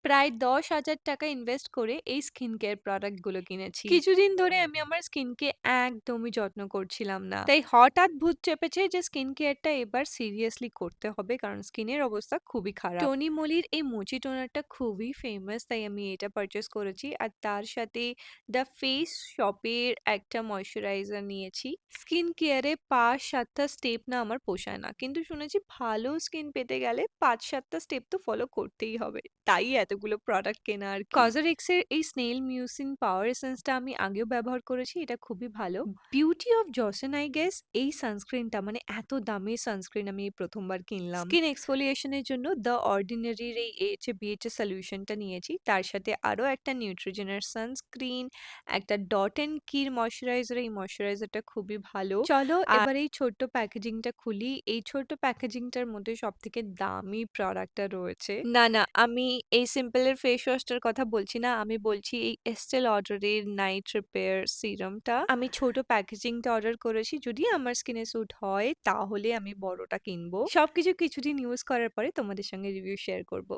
প্রায় ৳১০,০০০ ইনভেস্ট করে এই স্কিন কেয়ার প্রোডাক্ট গুলো কিনেছি। কিছুদিন ধরে আমি আমার স্কিনকে একদমই যত্ন করছিলাম না। তাই হঠাৎ ভূত চেপেছে যে স্কিন কেয়ারটা এবার সিরিয়াসলি করতে হবে কারণ স্কিনের অবস্থা খুবই খারাপ। টনি মলির এই মোচি টোনারটা খুবই ফেমাস তাই আমি এটা পারচেজ করেছি। আর তার সাথে দ্য ফেস শপের একটা ময়েশ্চারাইজার নিয়েছি। স্কিন কেয়ারে ৫-৭ টা স্টেপ না আমার পোষায় না। কিন্তু শুনেছি ভালো স্কিন পেতে গেলে ৫-৭ টা স্টেপ তো ফলো করতেই হবে। তাই এতগুলো প্রোডাক্ট কেনা আরকি। Cosrx এর এই স্নেইল মিউসিন পাওয়ার এসেন্সটা আমি আগেও ব্যবহার করেছি। এটা খুবই ভালো। বিউটি অফ জসন আই গেস এই সানস্ক্রিনটা মানে এত দামি সানস্ক্রিন আমি এই ১ম বার কিনলাম। স্কিন এক্সফোলিয়েশন এর জন্য দ্য অর্ডিনারির এই AHA BHA সলিউশনটা নিয়েছি। তার সাথে আরো একটা নিউট্রিজেনার সানস্ক্রিন, একটা ডট অ্যান্ড কির ময়েশ্চারাইজার, এই ময়েশ্চারাইজারটা খুবই ভালো। চলো এবার এই ছোট্ট প্যাকেজিংটা খুলি। এই ছোট্ট প্যাকেজিংটার মধ্যে সবথেকে দামি প্রোডাক্টটা রয়েছে। না, আমি এই সিম্পল এর ফেস ওয়াশটার কথা বলছি না। আমি বলছি এই এস্টে লডারের নাইট রিপেয়ার সিরামটা। আমি ছোট প্যাকেজিংটা অর্ডার করেছি। যদি আমার স্কিনে স্যুট হয় তাহলে আমি বড়টা কিনবো। সবকিছু কিছুদিন ইউজ করার পরে তোমাদের সঙ্গে রিভিউ শেয়ার করব।